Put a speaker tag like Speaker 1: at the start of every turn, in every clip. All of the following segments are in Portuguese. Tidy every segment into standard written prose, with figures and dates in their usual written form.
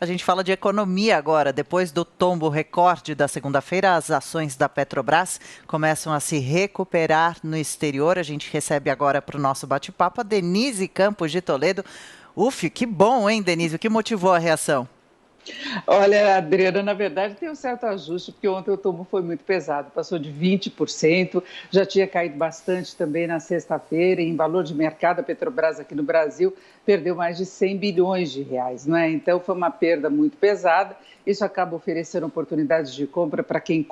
Speaker 1: A gente fala de economia agora. Depois do tombo recorde da segunda-feira, as ações da Petrobras começam a se recuperar no exterior. A gente recebe agora para o nosso bate-papo a Denise Campos de Toledo. Uf, que bom, hein, Denise? O que motivou a reação?
Speaker 2: Olha, Adriana, na verdade tem um certo ajuste, porque ontem o tombo foi muito pesado, passou de 20%, já tinha caído bastante também na sexta-feira, em valor de mercado, a Petrobras aqui no Brasil perdeu mais de 100 bilhões de reais, não é? Então foi uma perda muito pesada, isso acaba oferecendo oportunidades de compra para quem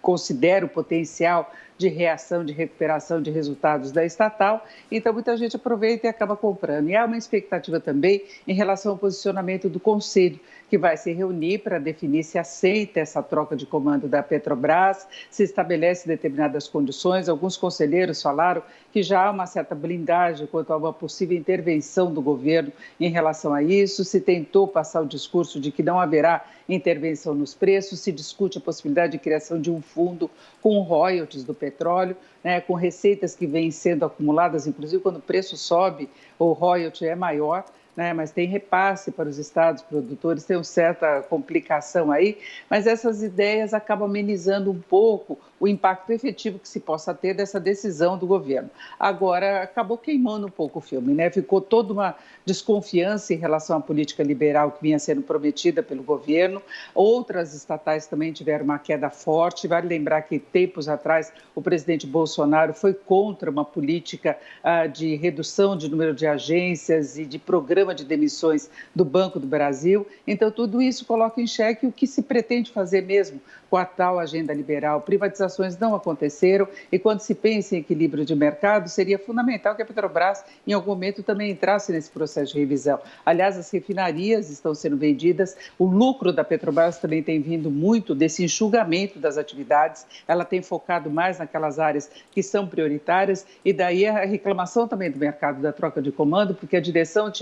Speaker 2: considera o potencial de reação, de recuperação de resultados da estatal, então muita gente aproveita e acaba comprando. E há uma expectativa também em relação ao posicionamento do Conselho, que vai se reunir para definir se aceita essa troca de comando da Petrobras, se estabelece determinadas condições. Alguns conselheiros falaram que já há uma certa blindagem quanto a uma possível intervenção do governo em relação a isso. Se tentou passar o discurso de que não haverá intervenção nos preços, se discute a possibilidade de criação de um fundo com royalties do petróleo, né, com receitas que vêm sendo acumuladas, inclusive quando o preço sobe, o royalty é maior, né, mas tem repasse para os estados produtores, tem uma certa complicação aí, mas essas ideias acabam amenizando um pouco o impacto efetivo que se possa ter dessa decisão do governo. Agora, acabou queimando um pouco o filme, né? Ficou toda uma desconfiança em relação à política liberal que vinha sendo prometida pelo governo. Outras estatais também tiveram uma queda forte. Vale lembrar que, tempos atrás, o presidente Bolsonaro foi contra uma política de redução de número de agências e de programa de demissões do Banco do Brasil. Então, tudo isso coloca em xeque o que se pretende fazer mesmo com a tal agenda liberal. Privatizações não aconteceram e, quando se pensa em equilíbrio de mercado, seria fundamental que a Petrobras, em algum momento, também entrasse nesse processo de revisão. Aliás, as refinarias estão sendo vendidas, o lucro da Petrobras também tem vindo muito desse enxugamento das atividades, ela tem focado mais naquelas áreas que são prioritárias e daí a reclamação também do mercado da troca de comando, porque a direção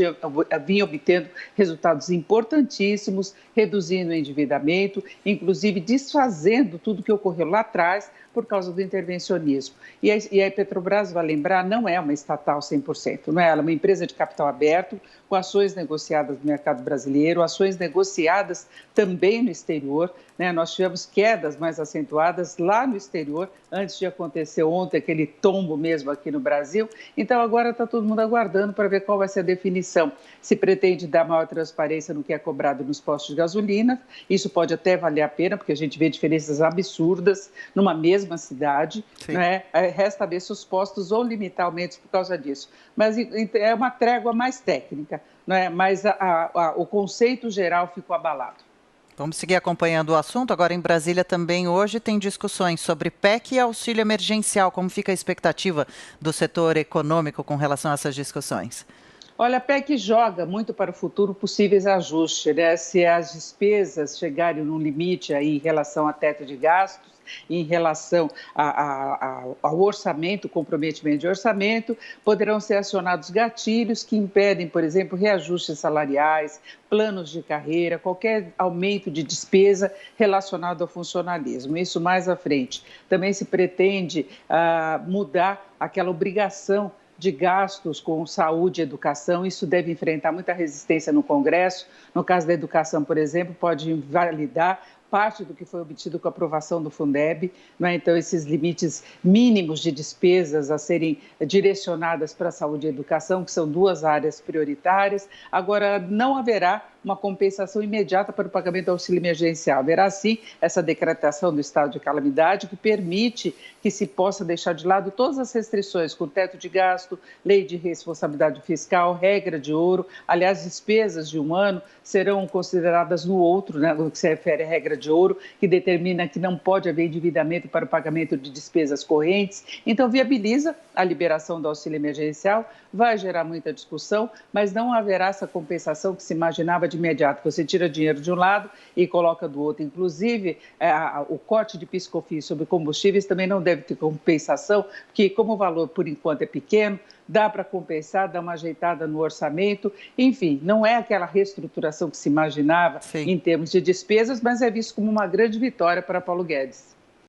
Speaker 2: vinha obtendo resultados importantíssimos, reduzindo o endividamento, inclusive desfazendo tudo que ocorreu lá atrás por causa do intervencionismo. E a Petrobras, vai lembrar, não é uma estatal 100%, não é? Ela é uma empresa de capital aberto, com ações negociadas no mercado brasileiro, ações negociadas também no exterior, né? Nós tivemos quedas mais acentuadas lá no exterior, antes de acontecer ontem aquele tombo mesmo aqui no Brasil. Então, agora está todo mundo aguardando para ver qual vai ser a definição. Se pretende dar maior transparência no que é cobrado nos postos de gasolina, isso pode até valer a pena, porque a gente vê diferenças absurdas numa mesma cidade, né? Resta ver se os postos vão limitar aumentos por causa disso. Mas é uma trégua mais técnica, né? Mas o conceito geral ficou abalado.
Speaker 1: Vamos seguir acompanhando o assunto. Agora, em Brasília também hoje tem discussões sobre PEC e auxílio emergencial. Como fica a expectativa do setor econômico com relação a essas discussões?
Speaker 2: Olha, a PEC joga muito para o futuro possíveis ajustes, né? Se as despesas chegarem num limite aí em relação a teto de gastos, em relação ao orçamento, comprometimento de orçamento, poderão ser acionados gatilhos que impedem, por exemplo, reajustes salariais, planos de carreira, qualquer aumento de despesa relacionado ao funcionalismo. Isso mais à frente. Também se pretende mudar aquela obrigação de gastos com saúde e educação, isso deve enfrentar muita resistência no Congresso. No caso da educação, por exemplo, pode invalidar parte do que foi obtido com a aprovação do Fundeb, né? Então, esses limites mínimos de despesas a serem direcionadas para a saúde e educação, que são duas áreas prioritárias. Agora, não haverá uma compensação imediata para o pagamento do auxílio emergencial. Haverá, sim, essa decretação do estado de calamidade que permite que se possa deixar de lado todas as restrições, com teto de gasto, lei de responsabilidade fiscal, regra de ouro. Aliás, despesas de um ano serão consideradas no outro, né, no que se refere à regra de ouro, que determina que não pode haver endividamento para o pagamento de despesas correntes. Então, viabiliza a liberação do auxílio emergencial, vai gerar muita discussão, mas não haverá essa compensação que se imaginava de imediato. Você tira dinheiro de um lado e coloca do outro. Inclusive, o corte de PIS/COFINS sobre combustíveis também não deve ter compensação, porque como o valor, por enquanto, é pequeno, dá para compensar, dar uma ajeitada no orçamento. Enfim, não é aquela reestruturação que se imaginava em termos de despesas, mas é visto como uma grande vitória para Paulo Guedes.